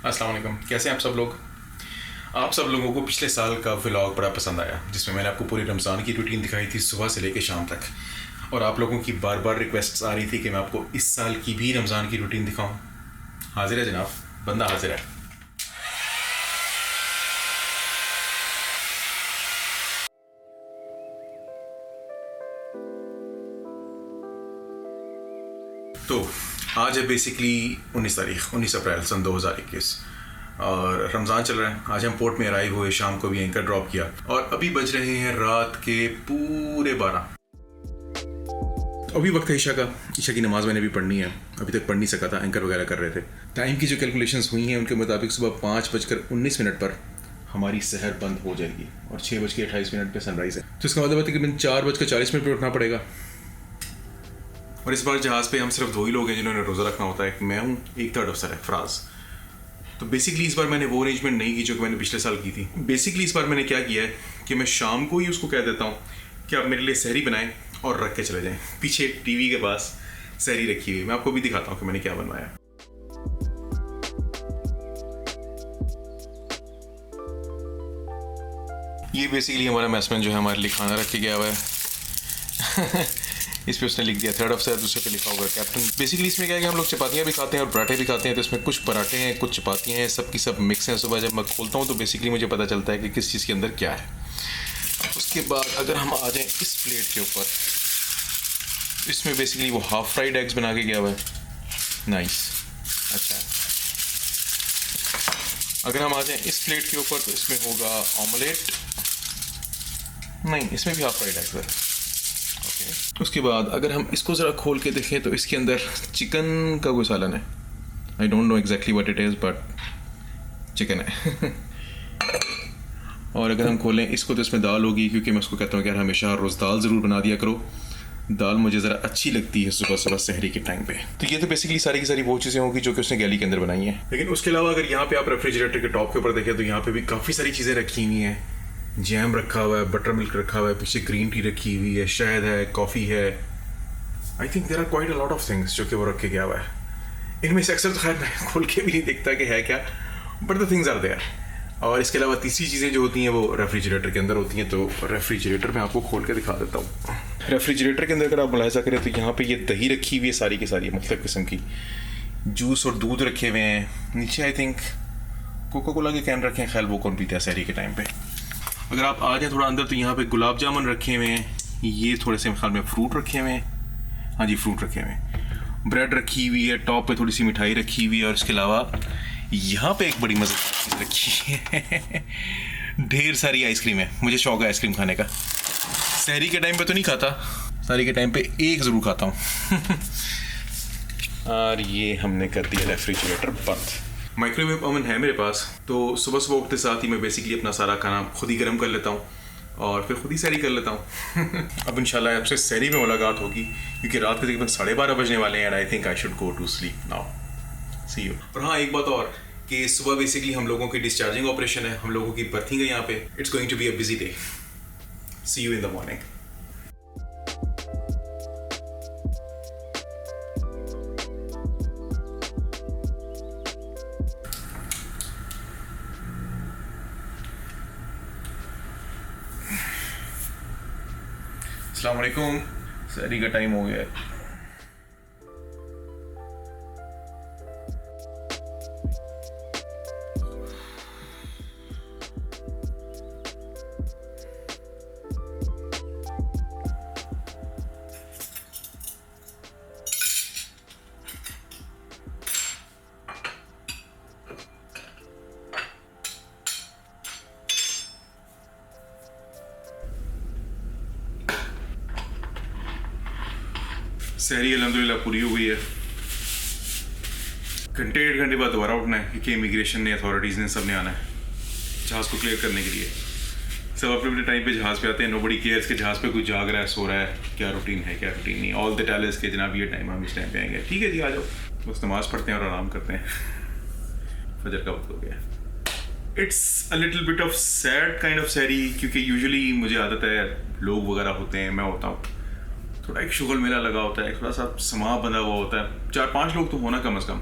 अस्सलाम वालेकुम, कैसे हैं आप सब लोग। आप सब लोगों को पिछले साल का व्लॉग बड़ा पसंद आया, जिसमें मैंने आपको पूरी रमज़ान की रूटीन दिखाई थी सुबह से लेकर शाम तक। और आप लोगों की बार बार रिक्वेस्ट्स आ रही थी कि मैं आपको इस साल की भी रमज़ान की रूटीन दिखाऊं। हाजिर है जनाब, बंदा हाजिर है। तो आज है बेसिकली 19 अप्रैल सन 2021 और रमज़ान चल रहा है। आज हम पोर्ट में अराइव हुए, शाम को भी एंकर ड्रॉप किया और अभी बज रहे हैं रात के पूरे 12। अभी वक्त है ईशा का। ईशा की नमाज़ मैंने भी पढ़नी है, अभी तक पढ़ नहीं सका था, एंकर वगैरह कर रहे थे। टाइम की जो कैलकुलेशंस हुई हैं उनके मुताबिक सुबह 5:19 पर हमारी सहर बंद हो जाएगी और 6:28 पे सनराइज़ है। तो इसका मतलब है कि 4:40 पर उठना पड़ेगा। और इस बार जहाज़ पे हम सिर्फ 2 ही लोग हैं जिन्होंने रोज़ा रखना होता है। मैं हूँ, एक थर्ड अफसर है फराज। तो बेसिकली इस बार मैंने वो अरेंजमेंट नहीं की जो कि मैंने पिछले साल की थी। बेसिकली इस बार मैंने क्या किया है कि मैं शाम को ही उसको कह देता हूँ कि आप मेरे लिए सहरी बनाएं और रख के चले जाएं। पीछे टीवी के पास सहरी रखी हुई, मैं आपको भी दिखाता हूँ कि मैंने क्या बनवाया। ये बेसिकली हमारा मैसमैन जो है हमारे लिए खाना रख के गया हुआ है। इस पे उसने लिख दिया थर्ड अफसर, दूसरे पे लिखा होगा कैप्टन। बेसिकली इसमें क्या है कि हम लोग चपातियाँ भी खाते हैं और पराठे भी खाते हैं। तो इसमें कुछ पराठे हैं, कुछ चपातियाँ हैं, सब की सब मिक्स हैं। सुबह जब मैं खोलता हूँ तो बेसिकली मुझे पता चलता है कि किस चीज़ के अंदर क्या है। उसके बाद अगर हम आ जाएँ इस प्लेट के ऊपर, इसमें बेसिकली वो हाफ फ्राइड एग्स बना के गया हुआ है। नाइस, अच्छा। अगर हम आ जाएँ इस प्लेट के ऊपर तो इसमें होगा ऑमलेट, नहीं इसमें भी हाफ फ्राइड एग्स है। उसके बाद अगर हम इसको ज़रा खोल के देखें तो इसके अंदर चिकन का कोई सालन है। I don't know exactly what it is but chicken है। और अगर हम खोलें इसको तो इसमें दाल होगी, क्योंकि मैं उसको कहता हूँ कि यार हमेशा रोज़ दाल ज़रूर बना दिया करो। दाल मुझे ज़रा अच्छी लगती है सुबह सुबह सहरी के टाइम पे। तो ये तो बेसिकली सारी की सारी वो चीज़ें होंगी जो कि उसने गैली के अंदर बनाई हैं। लेकिन उसके अलावा अगर यहाँ पे आप रेफ्रिजरेटर के टॉप के ऊपर देखें तो यहाँ पे भी काफ़ी सारी चीज़ें रखी हुई हैं। जैम रखा हुआ है, बटर मिल्क रखा हुआ है, पीछे ग्रीन टी रखी हुई है, शहद है, कॉफ़ी है। I think there are quite a lot of things जो कि वो रख के गया हुआ है। इनमें से अक्सर तो खैर मैं खोल के भी नहीं देखता कि है क्या, but the things are there. और इसके अलावा तीसरी चीज़ें जो होती हैं वो रेफ्रिजरेटर के अंदर होती हैं। तो रेफ्रिजरेटर मैं आपको खोल के दिखा देता हूँ। रेफ्रिजरेटर के अंदर अगर आप मुलाहिजा करें तो यहाँ पे ये दही रखी हुई है सारी की सारी, मुख्तलिफ किस्म की। जूस और दूध रखे हुए हैं। नीचे आई थिंक कोका कोला के कैन रखे हैं, खैर वो कौन पीता है सहरी के टाइम पे। अगर आप आ जाए थोड़ा अंदर तो यहाँ पे गुलाब जामुन रखे हुए हैं। ये थोड़े से ख्याल में फ्रूट रखे हुए हैं, हाँ जी फ्रूट रखे हुए हैं। ब्रेड रखी हुई है, टॉप पे थोड़ी सी मिठाई रखी हुई है। और इसके अलावा यहाँ पे एक बड़ी मज़ेदार चीज़ रखी है। ढेर सारी आइसक्रीम है। मुझे शौक है आइसक्रीम खाने का। सहरी के टाइम पे तो नहीं खाता, सहरी के टाइम पे एक ज़रूर खाता हूँ। और ये हमने कर दिया रेफ्रिजरेटर बंद। माइक्रोवेव ओवन है मेरे पास, तो सुबह सुबह उठते साथ ही मैं बेसिकली अपना सारा खाना खुद ही गर्म कर लेता हूँ और फिर खुद ही सहरी कर लेता हूँ। अब इंशाल्लाह आपसे सहरी में मुलाकात होगी, क्योंकि रात के तकरीबन 12:30 बजने वाले हैं। And I think I should go to sleep now. See you. और हाँ, एक बात और कि सुबह बेसिकली हम लोगों की डिस्चार्जिंग ऑपरेशन है, हम लोगों की बर्थिंग है यहाँ पे। It's going to be a busy day. See you in the morning. अस्सलाम वालेकुम, सहरी का टाइम हो गया है। सहरी अल्हम्दुलिल्लाह पूरी हो गई है। घंटे 1.5 घंटे बाद दोबारा उठना है, क्योंकि इमिग्रेशन ने, अथॉरिटीज़ ने, सब ने आना है जहाज़ को क्लियर करने के लिए। सब अपने अपने टाइम पे जहाज़ पे आते हैं। नोबडी केयर्स के जहाज़ पे कोई जाग रहा है, सो रहा है, क्या रूटीन है क्या रूटीन नहीं। ऑल द टेल इज के जनाब ये टाइम हम इस टाइम पे आएंगे। ठीक है जी, आ जाओ, बस नमाज़ पढ़ते हैं और आराम करते हैं। फजर का वक्त हो गया। It's a little bit of sad kind of सहरी, क्योंकि यूजुअली मुझे आदत है, लोग वगैरह होते हैं, मैं होता हूँ, थोड़ा एक शुगल मेला लगा होता है, थोड़ा सा समा बंधा हुआ होता है। 4-5 लोग तो होना कम अज़ कम।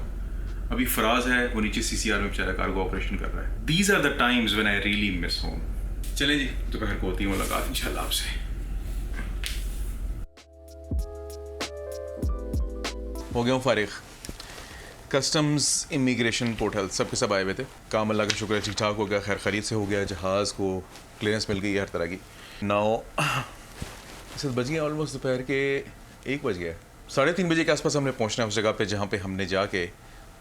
अभी फराज है वो नीचे CCR में बेचारा कार्गो ऑपरेशन कर रहा है। These are the times when I really miss home. चलें जी, दोपहर को होती है मुलाकात इंशाल्लाह आपसे। हो गया हूँ फारिग। कस्टम्स, इमिग्रेशन, पोर्ट हेल्थ सब के सब आए हुए थे। काम अल्लाह का शुक्र है ठीक ठाक हो गया, खैर खरीद से हो गया। जहाज़ को क्लियरेंस मिल गई हर तरह की। नाउ इस बज गए ऑलमोस्ट दोपहर के 1 बज गया। 3:30 बजे के आसपास हमने पहुंचना है उस जगह पे जहाँ पे हमने जाके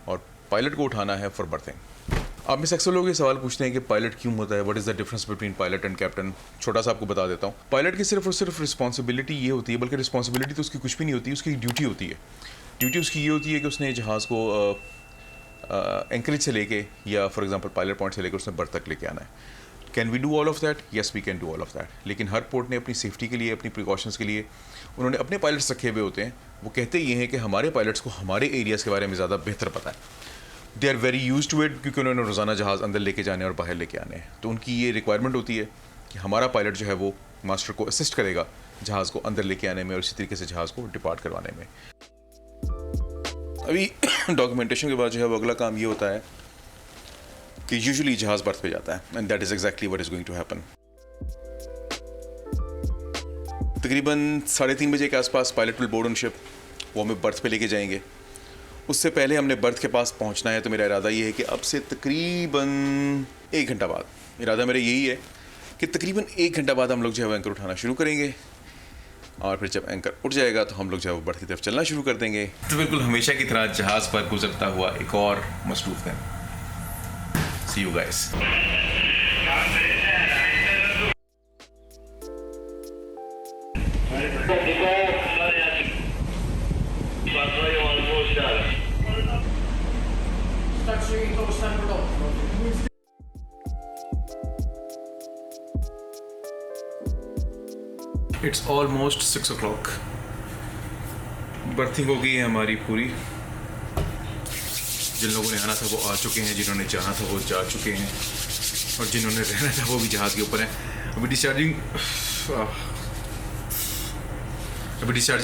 और पायलट को उठाना है फॉर बर्थिंग। आप में से अक्सर लोग ये सवाल पूछते हैं कि पायलट क्यों होता है, what is the difference between pilot and captain. छोटा सा आपको बता देता हूँ। पायलट की सिर्फ और सिर्फ रिस्पॉन्सिबिलिटी ये होती है, बल्कि रिस्पॉन्सिबिलिटी तो उसकी कुछ भी नहीं होती, उसकी ड्यूटी होती है। ड्यूटी उसकी ये होती है कि उसने जहाज़ को एंकरेज से लेके या फॉर एग्जांपल पायलट पॉइंट से लेकर उसने बर्थ तक लेके आना है। Can we do all of that? Yes we can do all of that. लेकिन हर पोर्ट ने अपनी सेफ्टी के लिए, अपनी प्रिकॉशंस के लिए उन्होंने अपने पायलट्स रखे हुए होते हैं। वो कहते ये हैं कि हमारे पायलट्स को हमारे एरियाज़ के बारे में ज़्यादा बेहतर पता है। They are very use to it, क्योंकि उन्होंने रोज़ाना जहाज़ अंदर लेके जाने और बाहर लेके आने हैं। तो उनकी ये रिक्वायरमेंट होती है कि हमारा पायलट जो है वो मास्टर को असिस्ट करेगा जहाज़ को अंदर लेके आने में और इसी तरीके से जहाज़ को डिपार्ट करवाने में। अभी डॉक्यूमेंटेशन के बाद जो है वो अगला काम ये होता है कि यूजुअली जहाज़ बर्थ पे जाता है, and that is exactly what is going to happen. तकरीबन 3:30 बजे के आसपास pilot will board on ship, वो हमें बर्थ पे लेके जाएंगे। उससे पहले हमने बर्थ के पास पहुंचना है। तो मेरा इरादा ये है कि अब से तकरीबन 1 घंटा बाद, इरादा मेरा यही है कि तकरीबन 1 घंटा बाद हम लोग जो है वो एंकर उठाना शुरू करेंगे, और फिर जब एंकर उठ जाएगा तो हम लोग जो है वो बर्थ की तरफ चलना शुरू कर देंगे। तो बिल्कुल हमेशा की तरह जहाज़ पर गुजरता हुआ एक और मसरूफ दिन। See you guys. It's almost 6 o'clock. Berthing हो गई है हमारी पूरी। जिन लोगों ने आना था वो आ चुके हैं, जिन्होंने जाना था वो जा चुके हैं, और जिन्होंने रहना था वो भी जहाज़ के ऊपर हैं। अभी डिस्चार्जिंग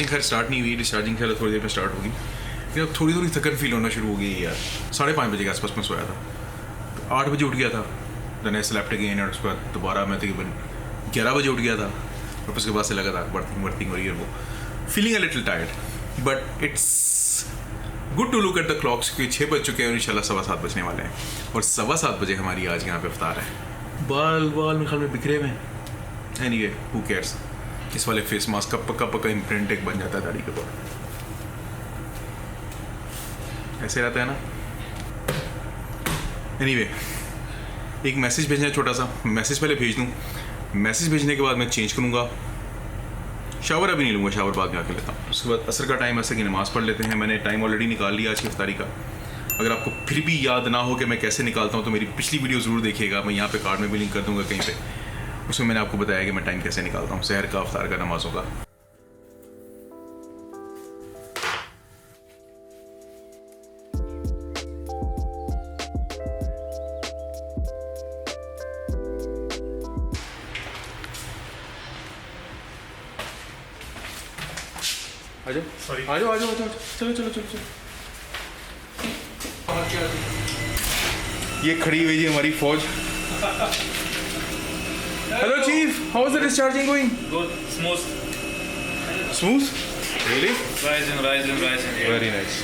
खैर स्टार्ट नहीं हुई। डिस्चार्जिंग खैर थोड़ी देर में स्टार्ट होगी, लेकिन अब थोड़ी थोड़ी थकन फील होना शुरू हो गई है यार। 5:30 बजे के आसपास मैं सोया था, 8 बजे उठ गया था। देन आई स्लेप्ट अगेन, और उसके बाद दोबारा मैं तकरीबन 11 बजे उठ गया था, और उसके बाद से लगातार बर्थिंग हो रही है। वो feeling a little tired, but it's good to look at the clocks, क्योंकि 6 बज चुके हैं और इंशाल्लाह 7:15 बजने वाले हैं, और 7:15 बजे हमारी आज यहाँ पे इफ्तार है। बाल मेरे ख्याल में बिखरे हुए हैं। Anyway who cares. इस वाले फेस मास्क का पक्का इम्प्रिंट एक बन जाता है दाढ़ी के ऊपर, ऐसे रहता है ना। एनीवे एक मैसेज भेजना है, छोटा सा मैसेज पहले भेज दूँ। मैसेज भेजने के बाद मैं चेंज करूँगा। शावर अभी नहीं लूँगा, शावर बाद में आके लेता हूँ। उसके बाद असर का टाइम, असर की नमाज़ पढ़ लेते हैं। मैंने टाइम ऑलरेडी निकाल लिया आज की इफ्तारी का। अगर आपको फिर भी याद ना हो कि मैं कैसे निकालता हूँ तो मेरी पिछली वीडियो ज़रूर देखिएगा। मैं यहाँ पे कार्ड में भी लिंक कर दूँगा कहीं पे। उसमें मैंने आपको बताया कि मैं टाइम कैसे निकालता हूँ सहर का, इफ्तार का, नमाज़ों का। आ जाओ चलो। ये खड़ी हुई जी हमारी फौज। Hello chief, how is the discharging going? Good, smooth. Really? Rising. Very nice.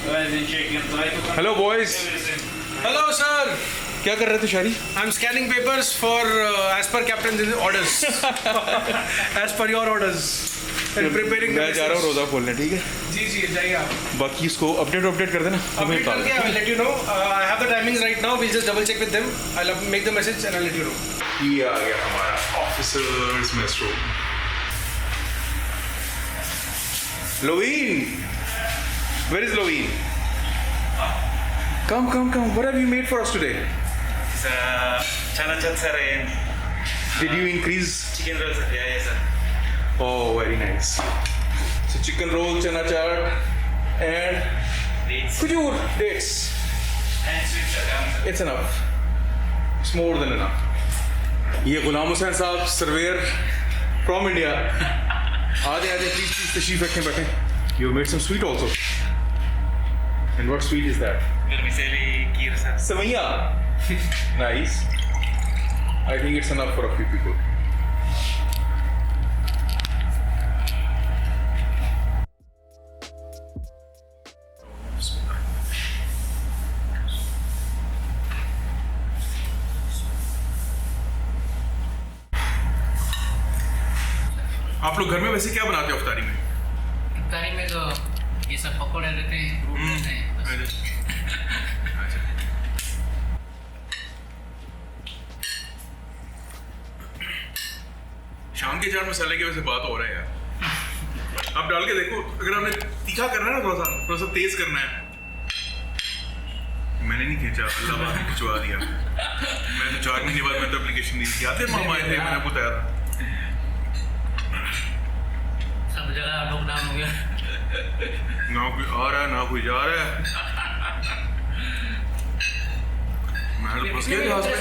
Rising, shaking. Try to Hello boys. everything. Hello, sir. क्या कर रहे थे शारी? I'm scanning papers for as per captain's orders. As per your orders. And preparing the मैं जा रहा हूँ रोज़ा खोलने, ठीक है? जी जाइए आप. बाकी इसको अपडेट कर देना। Update करके I will let you know. I have the timings right now. We'll just double check with them. I'll make the message and I'll let you know. ये आ गया हमारा officers mess room. Loveen, where is Loveen? Come. What have you made for us today? It's chana chat sir and Did you increase? chicken rolls. Yeah, yes sir. Oh, very nice. So chicken roll, chana chaat, and Dates khujur dates. and sweet sir. It's enough. It's more than enough. ये गुलाम हुसैन साहब surveyor from India. आ जाए please तशरीफ रखें, बैठें। You made some sweet also, and what sweet is that? vermicelli, kheer, sir. Savaiya. Nice. I think it's enough for a few people. आप लोग घर में वैसे क्या बनाते हो इफ्तारी में? इफ्तारी में तो ये सब पकौड़े रहते हैं, फ्रूट रहते हैं बस। शाम के चाट मसाले की वजह से बात हो रहा है यार। आप डाल के देखो, अगर आपने तीखा करना है ना, थोड़ा सा तेज करना है। मैंने नहीं खींचा, अल्लाह पाक ने खिंचवा दिया। मैं तो 4 महीने बाद मैं तो एप्लीकेशन दी थी, याद है मामा आए थे, मैंने आपको बताया था। सब जगह लॉकडाउन हो गया। ना कोई आ रहा है ना कोई जा रहा है। मैं तो फंस गया जहाज में।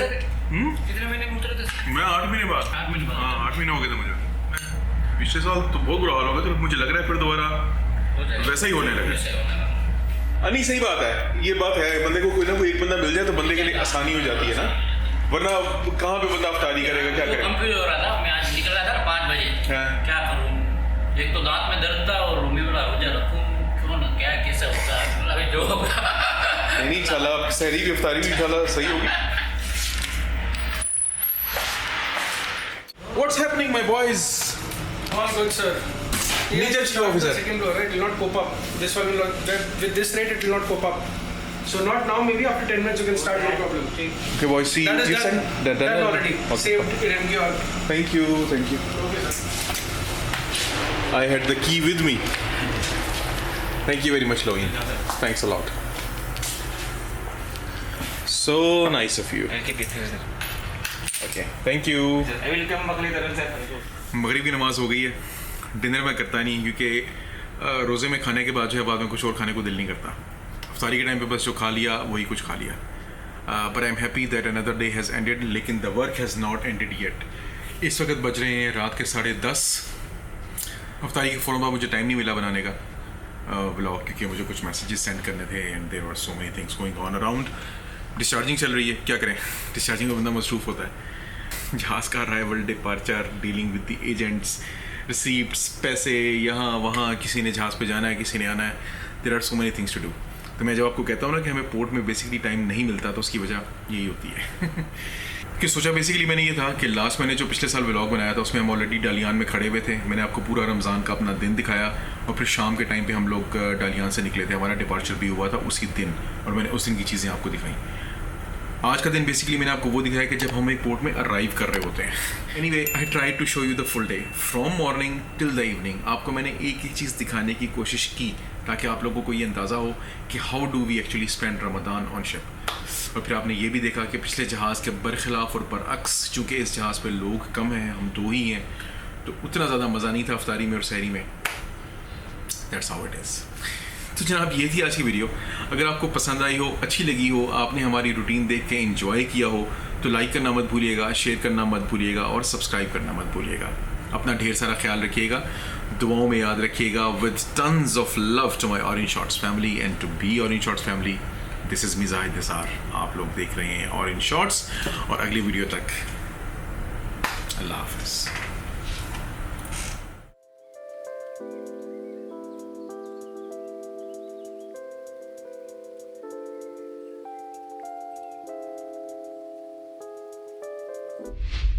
कितने महीने में उतरे थे? मैं 8 महीने बाद। 8 महीने बाद। हाँ 8 महीने हो गए थे मुझे। पिछले साल तो बहुत बुरा हाल हो गया, तो मुझे लग रहा है फिर दोबारा हो जाएगा। वैसा ही होने लगा। वैसे ही होने लगा। नहीं सही बात है, ये बात है। बंदे को कोई ना कोई एक बंदा मिल जाए तो बंदे के लिए आसानी हो जाती है ना, वरना कहाँ पे बंदा अफ्तारी करेगा, क्या वो करेगा। कंफ्यूज हो रहा था, मैं आज निकल रहा था 5 बजे। हाँ। क्या करूँ? एक तो दांत में दर्द था और रूमी वाला रोजा रखूँ क्यों ना, क्या कैसे होगा, अभी जो होगा। नहीं इंशाल्लाह सहरी की इफ्तारी भी इंशाल्लाह सही होगी। What's happening, my boys? All good, sir. Nature Yes, Chief Officer. The second floor, right? It will not pop up. This one will not. With this rate, it will not pop up. So not now. Maybe after 10 minutes you can start. No problem. Okay, boys. See, That is you done. sent Done already. Okay. Saved in MQ. Thank you, thank you. Okay, sir. I had the key with me. Thank you very much, Loin. Thanks a lot. So nice of you. I'll keep it here, sir. Okay, thank you. I will come back later, sir. मगरिब की नमाज़ हो गई है। Dinner मैं करता नहीं क्योंकि रोज़े में खाने के बाद जो है बाद में कुछ और खाने को दिल नहीं करता। इफ्तारी के टाइम पे बस जो खा लिया वही कुछ खा लिया। But I am happy that another day has ended, लेकिन the work has not ended yet. इस वक्त बज रहे हैं रात के 10:30। इफ्तारी के फ़ौरन बाद मुझे टाइम नहीं मिला बनाने का व्लॉग, क्योंकि मुझे कुछ मैसेजेस सेंड करने थे and there were so many things going on around. Discharging चल रही है, क्या करें, डिस्चार्जिंग में बंदा मसरूफ़ होता है। जहाज़ का arrival, departure, dealing with the agents, receipts, पैसे, यहाँ वहाँ, किसी ने जहाज़ पे जाना है, किसी ने आना है। There are so many things to do. तो मैं जब आपको कहता हूँ ना कि हमें पोर्ट में बेसिकली टाइम नहीं मिलता, तो उसकी वजह यही होती है। कि सोचा बेसिकली मैंने ये था कि लास्ट मैंने जो पिछले साल व्लॉग बनाया था उसमें हम ऑलरेडी डालियान में खड़े हुए थे। मैंने आपको पूरा रमज़ान का अपना दिन दिखाया और फिर शाम के टाइम पे हम लोग डालियान से निकले थे। हमारा डिपार्चर भी हुआ था उसी दिन और मैंने उस दिन की चीज़ें आपको दिखाई। आज का दिन बेसिकली मैंने आपको वो दिखाया कि जब हम एक पोर्ट में अराइव कर रहे होते हैं। Anyway, I try to show you the full day from morning till the evening. आपको मैंने एक ही चीज़ दिखाने की कोशिश की ताकि आप लोगों को ये अंदाज़ा हो कि how do we actually spend Ramadan on ship. और फिर आपने ये भी देखा कि पिछले जहाज़ के बरखिलाफ़ और बरअक्स, चूँकि इस जहाज़ पे लोग कम हैं, हम 2 ही हैं, तो उतना ज़्यादा मज़ा नहीं था इफ्तारी में और सहरी में। That's how it is. तो जनाब ये थी आज की वीडियो। अगर आपको पसंद आई हो, अच्छी लगी हो, आपने हमारी रूटीन देख के एंजॉय किया हो, तो लाइक करना मत भूलिएगा, शेयर करना मत भूलिएगा और सब्सक्राइब करना मत भूलिएगा। अपना ढेर सारा ख्याल रखिएगा, दुआओं में याद रखिएगा। With tons of love to my orange shorts family and to be orange shorts family. This is me Zahid Nisar. आप लोग देख रहे हैं ऑरेंज शॉर्ट्स और अगली वीडियो तक अल्लाह हाफ़िज़। you